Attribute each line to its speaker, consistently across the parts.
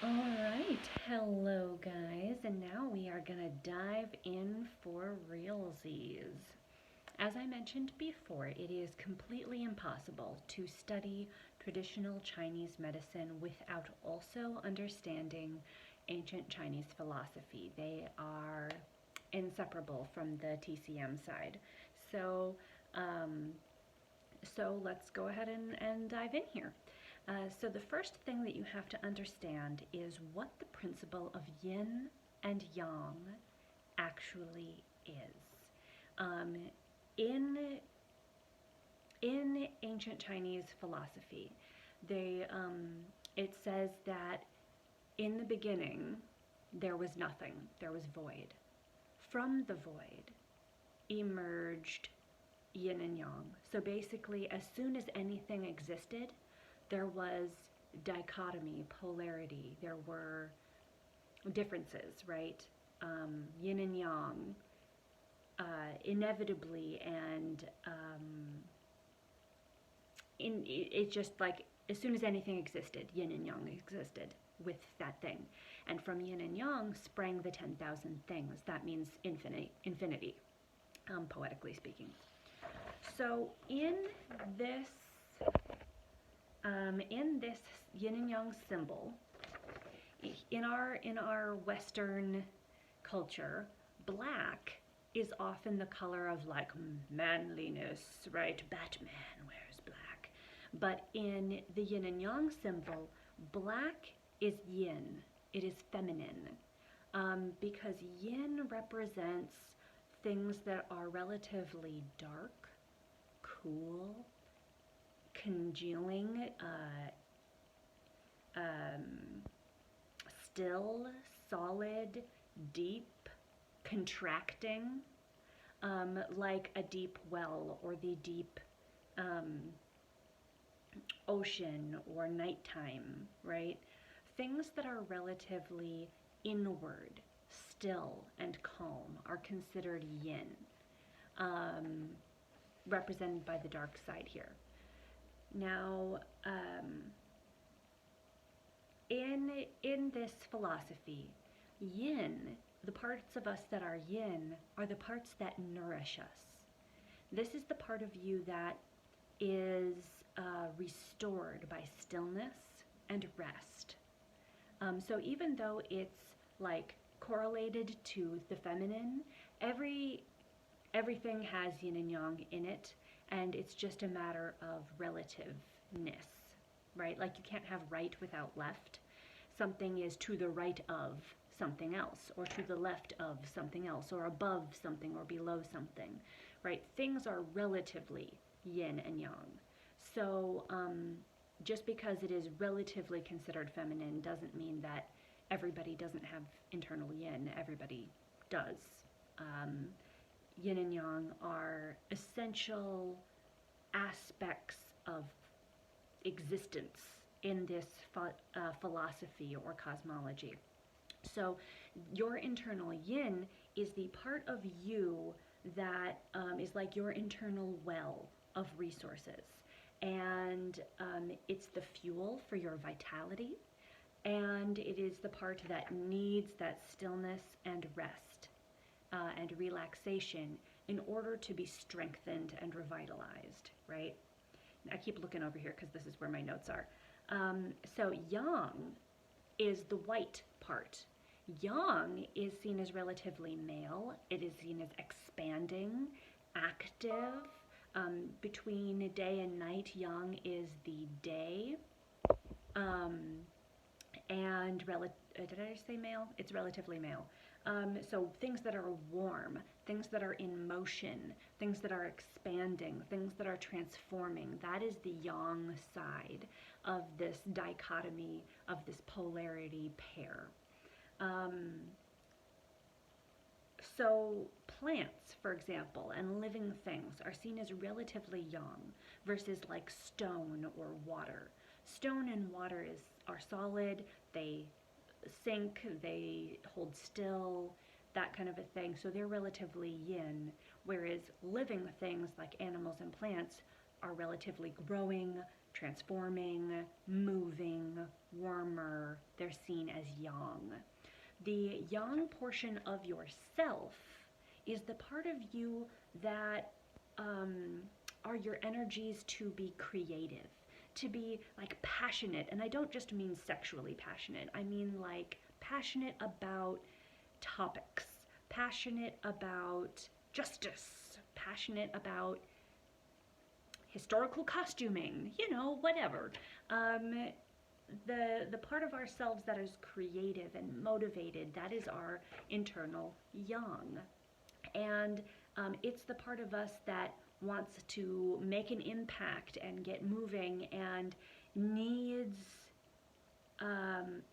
Speaker 1: Alright, hello guys, and now we are gonna dive in for realsies. As I mentioned before, it is completely impossible to study traditional Chinese medicine without also understanding ancient Chinese philosophy. They are inseparable from the TCM side. So, um, so let's go ahead and dive in here. So the first thing that you have to understand is what the principle of yin and yang actually is. Um, in in ancient Chinese philosophy, it says that in the beginning there was nothing, there was void. From the void emerged yin and yang. So basically, as soon as anything existed, there was dichotomy, polarity, there were differences, right? Yin and yang, inevitably, and it's just like as soon as anything existed, yin and yang existed with that thing. And from yin and yang sprang the 10,000 things. That means infinity, poetically speaking. So this in this yin and yang symbol, in our Western culture, black is often the color of like manliness, right? Batman wears black. But in the yin and yang symbol, black is yin. It is feminine, because yin represents things that are relatively dark, cool, congealing, still, solid, deep, contracting, like a deep well or the deep ocean or nighttime, right? Things that are relatively inward, still, and calm are considered yin, represented by the dark side here. Now, in this philosophy, yin, the parts of us that are yin, are the parts that nourish us. This is the part of you that is restored by stillness and rest. So even though it's like correlated to the feminine, everything has yin and yang in it, and it's just a matter of relativeness, right? Like you can't have right without left. Something is to the right of something else, or to the left of something else, or above something, or below something, right? Things are relatively yin and yang. So just because it is relatively considered feminine doesn't mean that everybody doesn't have internal yin. Everybody does. Yin and yang are essential aspects of existence in this philosophy or cosmology. So your internal yin is the part of you that is like your internal well of resources. And it's the fuel for your vitality. And it is the part that needs that stillness and rest and relaxation in order to be strengthened and revitalized, right? I keep looking over here because this is where my notes are. So yang is the white part. Yang is seen as relatively male. It is seen as expanding, active. Between day and night, yang is the day. And did I just say male? It's relatively male. So things that are warm, things that are in motion, things that are expanding, things that are transforming, that is the yang side of this dichotomy, of this polarity pair. So plants, for example, and living things are seen as relatively yang versus like stone or water. Stone and water are solid, they sink, they hold still, that kind of a thing. So they're relatively yin, whereas living things like animals and plants are relatively growing, transforming, moving, warmer. They're seen as yang. The yang portion of yourself is the part of you that are your energies to be creative, to be like passionate. And I don't just mean sexually passionate, I mean like passionate about topics, passionate about justice, passionate about historical costuming, you know, whatever. The part of ourselves that is creative and motivated, that is our internal yang. And it's the part of us that wants to make an impact and get moving and needs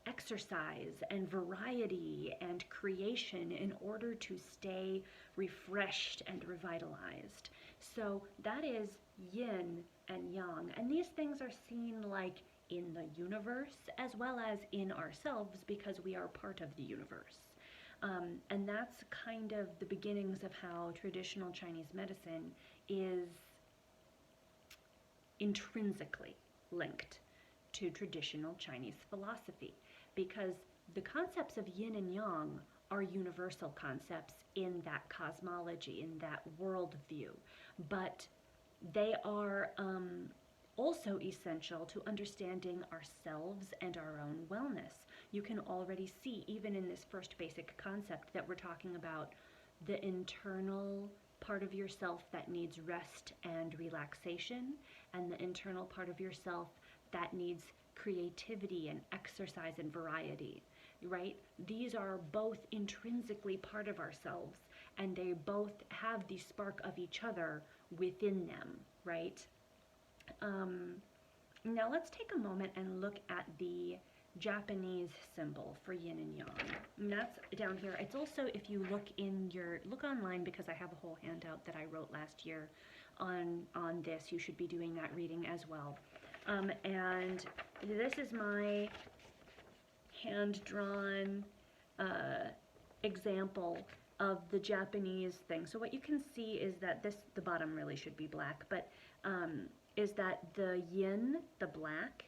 Speaker 1: exercise and variety and creation in order to stay refreshed and revitalized. So that is yin and yang. And these things are seen like in the universe as well as in ourselves because we are part of the universe. And that's kind of the beginnings of how traditional Chinese medicine is intrinsically linked to traditional Chinese philosophy, because the concepts of yin and yang are universal concepts in that cosmology, in that worldview, but they are also essential to understanding ourselves and our own wellness. You can already see, even in this first basic concept, that we're talking about the internal part of yourself that needs rest and relaxation, and the internal part of yourself that needs creativity and exercise and variety, right? These are both intrinsically part of ourselves, and they both have the spark of each other within them, right? Now let's take a moment and look at the Japanese symbol for yin and yang. And that's down here. It's also, if you look online, because I have a whole handout that I wrote last year on this. You should be doing that reading as well. And this is my hand-drawn example of the Japanese thing. So what you can see is that the bottom really should be black, but is that the yin, the black,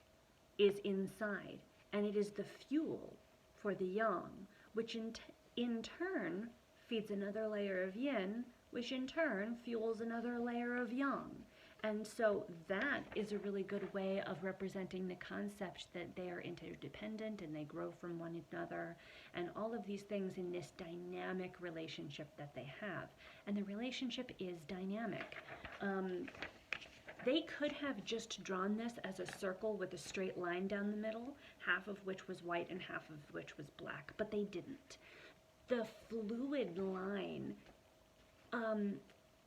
Speaker 1: is inside, and it is the fuel for the yang, which in turn feeds another layer of yin, which in turn fuels another layer of yang. And so that is a really good way of representing the concept that they are interdependent and they grow from one another, and all of these things in this dynamic relationship that they have. And the relationship is dynamic. They could have just drawn this as a circle with a straight line down the middle, half of which was white and half of which was black, but they didn't. The fluid line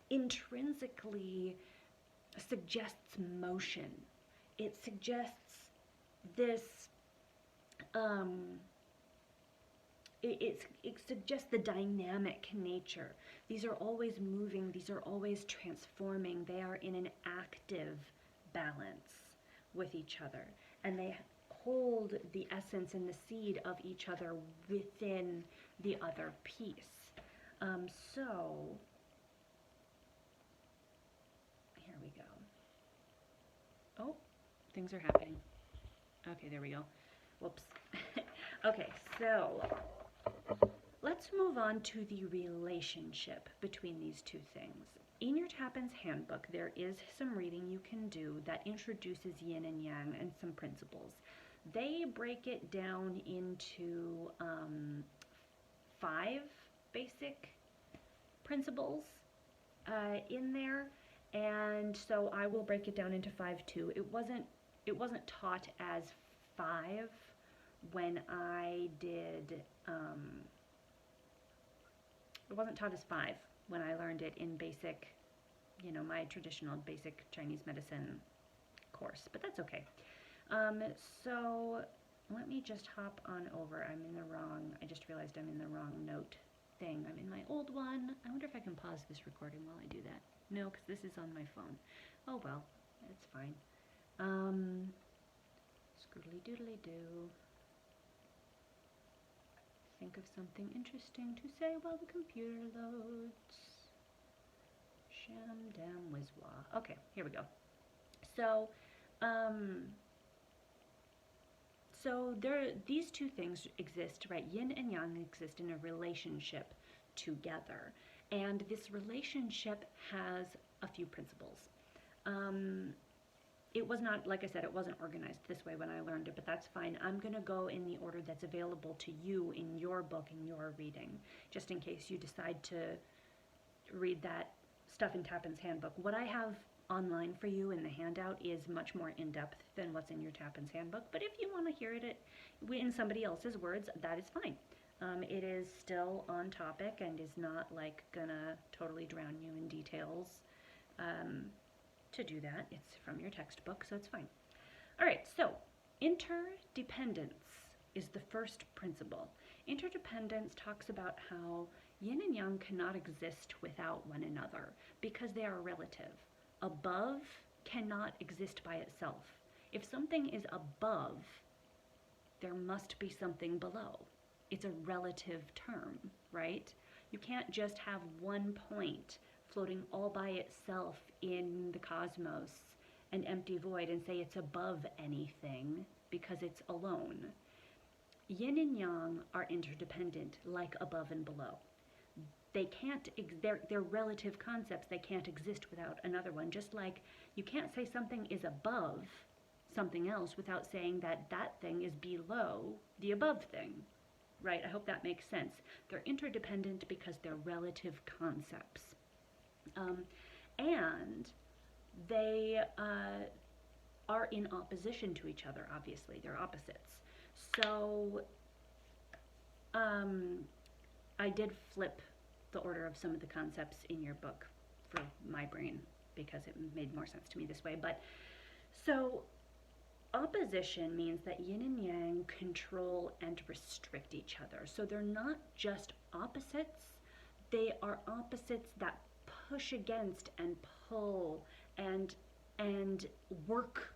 Speaker 1: intrinsically suggests motion. It suggests this, it suggests the dynamic nature. These are always moving, these are always transforming. They are in an active balance with each other, and they hold the essence and the seed of each other within the other piece. So here we go. Oh, things are happening. Okay, there we go. Whoops. Okay, so let's move on to the relationship between these two things. In your Tappan's handbook, there is some reading you can do that introduces yin and yang and some principles. They break it down into 5 basic principles in there, and so I will break it down into 5 too. It wasn't taught as 5 when I did. It wasn't taught as 5 when I learned it in basic, my traditional basic Chinese medicine course, but that's okay. So let me just hop on over. I just realized I'm in the wrong note thing. I'm in my old one. I wonder if I can pause this recording while I do that. No, because this is on my phone. Oh well, it's fine. Scribbly doodly doo. Think of something interesting to say while the computer loads. Sham dam whizwa. Okay, here we go. So um, so these two things exist, right? Yin and Yang exist in a relationship together. And this relationship has a few principles. Um, it was not, like I said, it wasn't organized this way when I learned it, but that's fine. I'm going to go in the order that's available to you in your book and your reading, just in case you decide to read that stuff in Tappan's handbook. What I have online for you in the handout is much more in-depth than what's in your Tappan's handbook, but if you want to hear it in somebody else's words, that is fine. It is still on topic and is not like gonna totally drown you in details. To do that, it's from your textbook, so it's fine. All right, so interdependence is the first principle. Interdependence talks about how yin and yang cannot exist without one another because they are relative. Above cannot exist by itself. If something is above, there must be something below. It's a relative term, right? You can't just have one point floating all by itself in the cosmos, an empty void, and say it's above anything because it's alone. Yin and yang are interdependent, like above and below. They can't, they're relative concepts. They can't exist without another one. Just like you can't say something is above something else without saying that that thing is below the above thing, right? I hope that makes sense. They're interdependent because they're relative concepts. And they are in opposition to each other, obviously. They're opposites. So I did flip the order of some of the concepts in your book for my brain because it made more sense to me this way. But so opposition means that yin and yang control and restrict each other. So they're not just opposites, they are opposites that push against and pull and work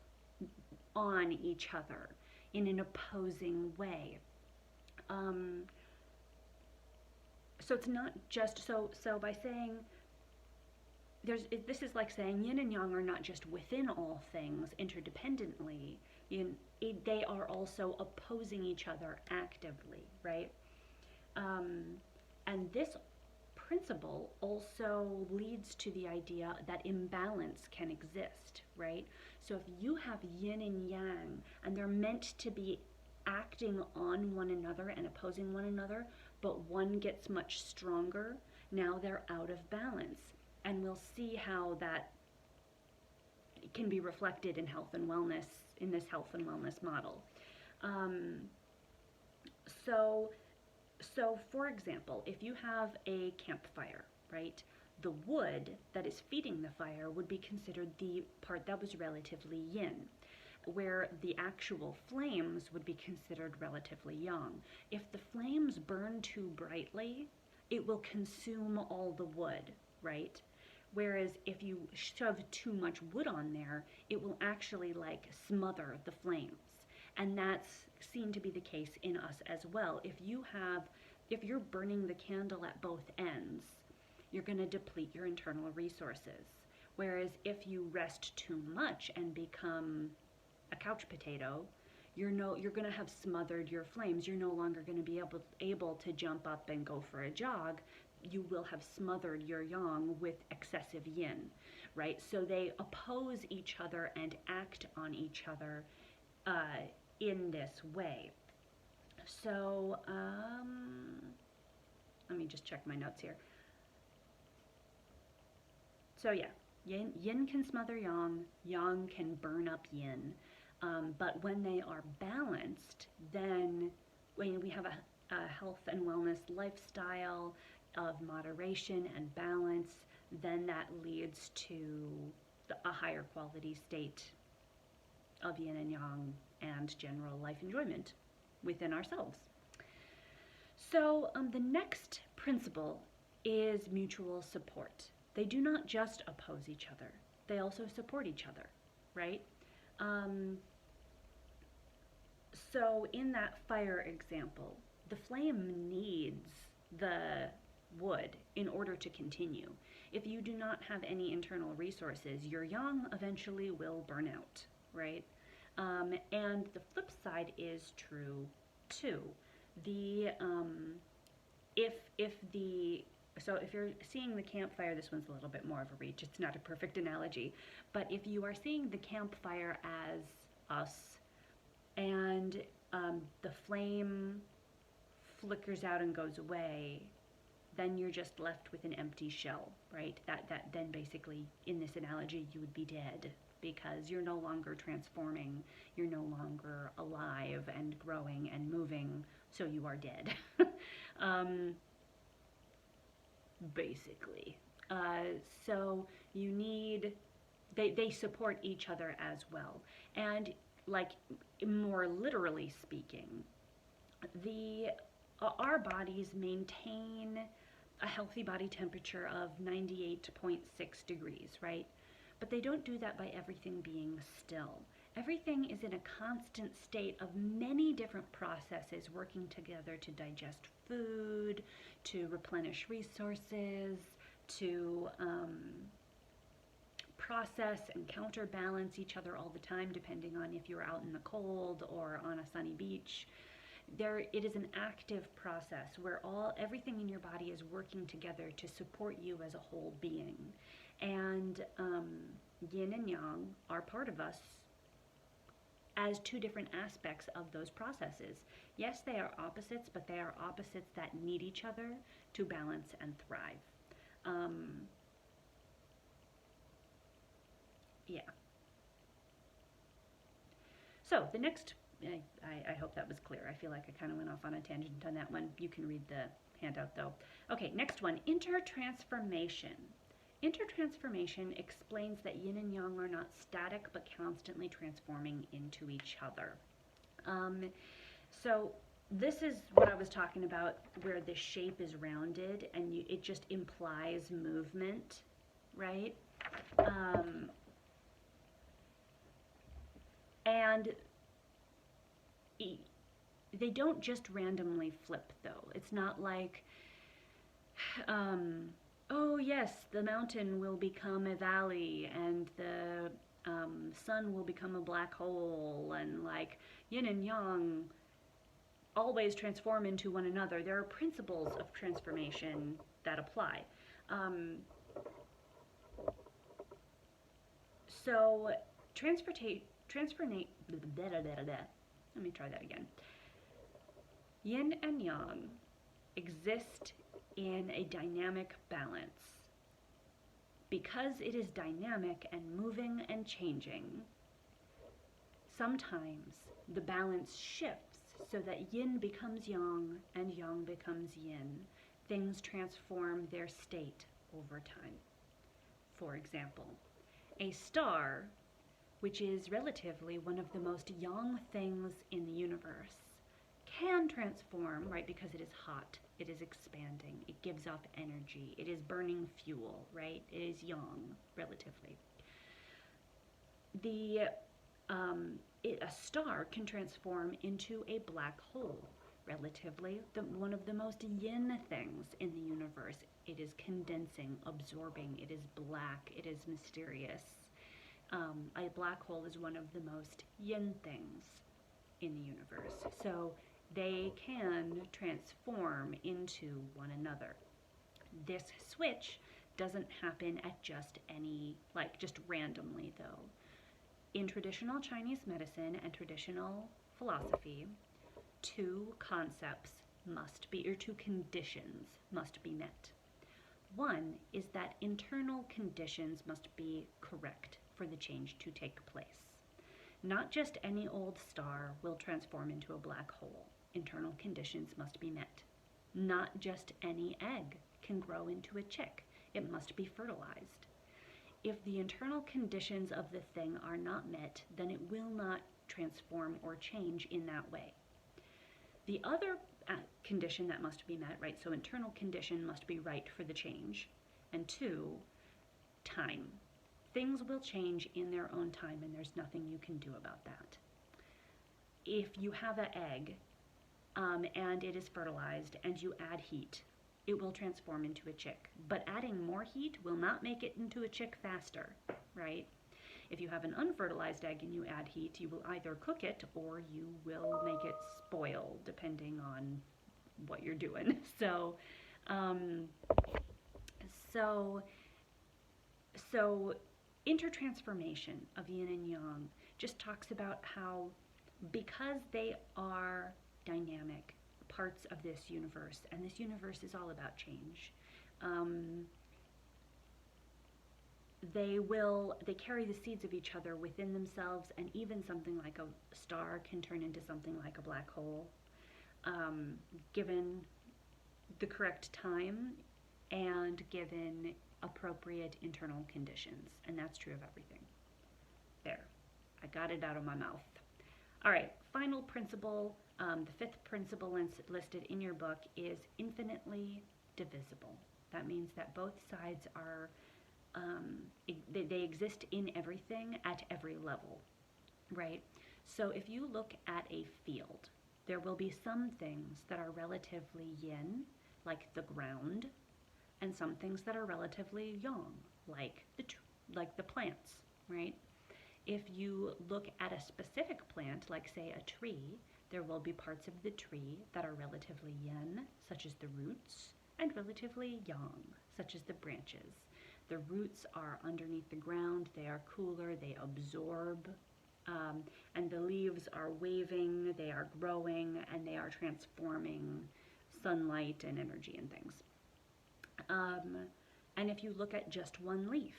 Speaker 1: on each other in an opposing way. So it's not just so by saying this is like saying yin and yang are not just within all things interdependently. They are also opposing each other actively, right? And this principle also leads to the idea that imbalance can exist, right? So if you have yin and yang and they're meant to be acting on one another and opposing one another, but one gets much stronger, now they're out of balance. And we'll see how that can be reflected in health and wellness, in this health and wellness model. So for example, if you have a campfire, right, the wood that is feeding the fire would be considered the part that was relatively yin, where the actual flames would be considered relatively yang. If the flames burn too brightly, it will consume all the wood, right? Whereas if you shove too much wood on there, it will actually like smother the flames. And that's seen to be the case in us as well. If you're burning the candle at both ends, you're going to deplete your internal resources. Whereas if you rest too much and become a couch potato, you're going to have smothered your flames. You're no longer going to be able to jump up and go for a jog. You will have smothered your yang with excessive yin, right? So they oppose each other and act on each other in this way. So let me just check my notes here. So yeah, yin can smother yang, yang can burn up yin. But when they are balanced, then when we have a health and wellness lifestyle of moderation and balance, then that leads to a higher quality state of yin and yang and general life enjoyment within ourselves. So the next principle is mutual support. They do not just oppose each other, they also support each other, right? So in that fire example, the flame needs the wood in order to continue. If you do not have any internal resources, your yang eventually will burn out, right? And the flip side is true too. The if the so if you're seeing the campfire, this one's a little bit more of a reach. It's not a perfect analogy, but if you are seeing the campfire as us, and the flame flickers out and goes away, then you're just left with an empty shell, right? That then basically, in this analogy, you would be dead because you're no longer transforming, you're no longer alive and growing and moving, so you are dead. Basically. So you need, they support each other as well. And like more literally speaking, the our bodies maintain a healthy body temperature of 98.6 degrees, right? But they don't do that by everything being still. Everything is in a constant state of many different processes working together to digest food, to replenish resources, to process and counterbalance each other all the time, depending on if you're out in the cold or on a sunny beach. It is an active process where everything in your body is working together to support you as a whole being. And yin and yang are part of us as two different aspects of those processes. Yes, they are opposites, but they are opposites that need each other to balance and thrive. Yeah. So the next, I hope that was clear. I feel like I kind of went off on a tangent on that one. You can read the handout though. Okay, next one, intertransformation. Intertransformation explains that yin and yang are not static but constantly transforming into each other. So this is what I was talking about, where the shape is rounded and it just implies movement, right? And they don't just randomly flip though. It's not like, oh yes, the mountain will become a valley and the sun will become a black hole, and like yin and yang always transform into one another. There are principles of transformation that apply. So let me try that again. Yin and yang exist in a dynamic balance. Because it is dynamic and moving and changing, sometimes the balance shifts so that yin becomes yang and yang becomes yin. Things transform their state over time. For example, a star, which is relatively one of the most yang things in the universe, can transform, right, because it is hot, it is expanding, it gives off energy, it is burning fuel, right? It is yang, relatively. A star can transform into a black hole, relatively, one of the most yin things in the universe. It is condensing, absorbing, it is black, it is mysterious. A black hole is one of the most yin things in the universe. So they can transform into one another. This switch doesn't happen at just randomly though. In traditional Chinese medicine and traditional philosophy, two conditions must be met. One is that internal conditions must be correct for the change to take place. Not just any old star will transform into a black hole. Internal conditions must be met. Not just any egg can grow into a chick. It must be fertilized. If the internal conditions of the thing are not met, then it will not transform or change in that way. The other condition that must be met, right, so internal condition must be right for the change. And two, time. Things will change in their own time, and there's nothing you can do about that. If you have an egg and it is fertilized and you add heat, it will transform into a chick. But adding more heat will not make it into a chick faster, right? If you have an unfertilized egg and you add heat, you will either cook it or you will make it spoil, depending on what you're doing. Um, so, so intertransformation of yin and yang just talks about how, because they are dynamic parts of this universe, and this universe is all about change, um, they carry the seeds of each other within themselves, and even something like a star can turn into something like a black hole, given the correct time and given appropriate internal conditions. And that's true of everything. There, I got it out of my mouth. All right, final principle, the fifth principle listed in your book is infinitely divisible. That means that both sides are, they exist in everything at every level, right? So if you look at a field, there will be some things that are relatively yin, like the ground, and some things that are relatively yang, like the plants, right? If you look at a specific plant, like say a tree, there will be parts of the tree that are relatively yin, such as the roots, and relatively yang, such as the branches. The roots are underneath the ground, they are cooler, they absorb, and the leaves are waving, they are growing, and they are transforming sunlight and energy and things. And if you look at just one leaf,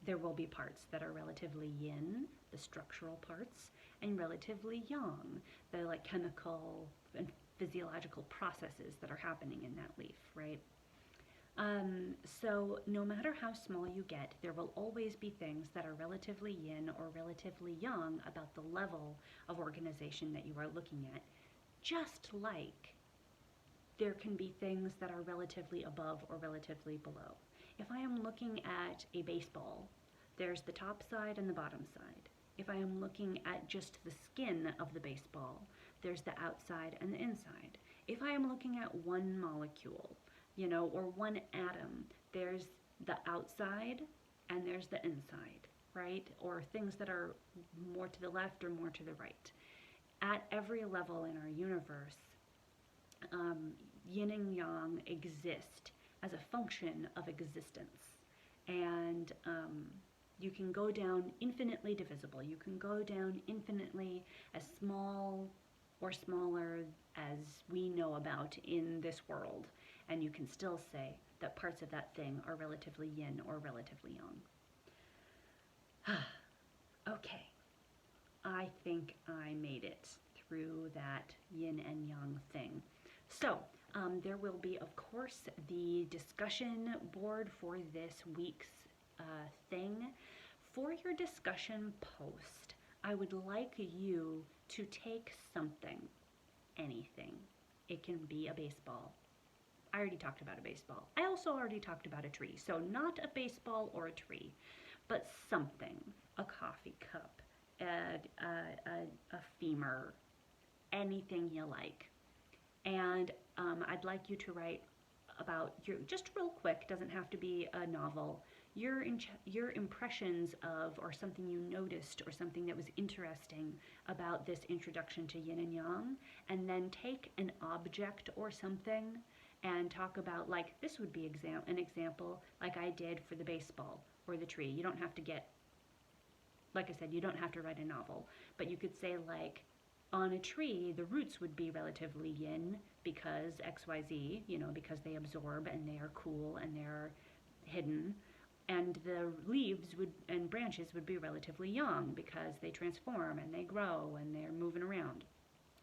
Speaker 1: there will be parts that are relatively yin, the structural parts, and relatively yang, the like chemical and physiological processes that are happening in that leaf, right? So no matter how small you get, there will always be things that are relatively yin or relatively yang about the level of organization that you are looking at, just like there can be things that are relatively above or relatively below. If I am looking at a baseball, there's the top side and the bottom side. If I am looking at just the skin of the baseball, there's the outside and the inside. If I am looking at one molecule, or one atom, there's the outside and there's the inside, right? Or things that are more to the left or more to the right. At every level in our universe, yin and yang exist as a function of existence. And you can go down infinitely divisible. You can go down infinitely as small or smaller as we know about in this world. And you can still say that parts of that thing are relatively yin or relatively yang. Okay, I think I made it through that yin and yang thing. So there will be, of course, the discussion board for this week's thing. For your discussion post, I would like you to take something, anything. It can be a baseball. I already talked about a baseball. I also already talked about a tree. So not a baseball or a tree, but something, a coffee cup, a femur, anything you like. And I'd like you to write about just real quick, doesn't have to be a novel, your impressions of, or something you noticed, or something that was interesting about this introduction to yin and yang, and then take an object or something and talk about, like, this would be an example, like I did for the baseball or the tree. You don't have to like I said, you don't have to write a novel, but you could say, like, on a tree, the roots would be relatively yin because XYZ, because they absorb and they are cool and they're hidden. And the leaves and branches would be relatively yang because they transform and they grow and they're moving around,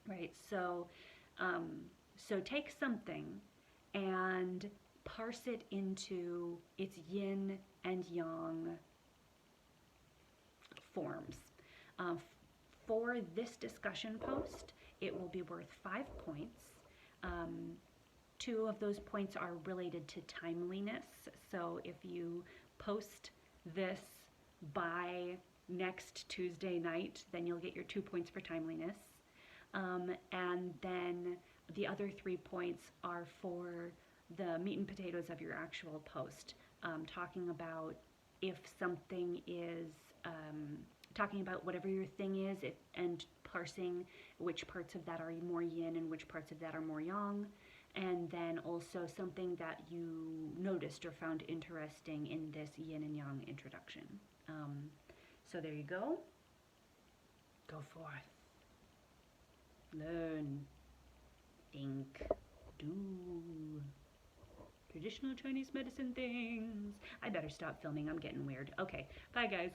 Speaker 1: right? So take something and parse it into its yin and yang forms. For this discussion post, it will be worth 5 points. 2 of those points are related to timeliness. So if you post this by next Tuesday night, then you'll get your 2 points for timeliness. And then the other 3 points are for the meat and potatoes of your actual post, talking about if something is talking about whatever your thing is, and parsing which parts of that are more yin and which parts of that are more yang. And then also something that you noticed or found interesting in this yin and yang introduction. So there you go. Go forth. Learn. Think. Do. Traditional Chinese medicine things. I better stop filming. I'm getting weird. Okay. Bye, guys.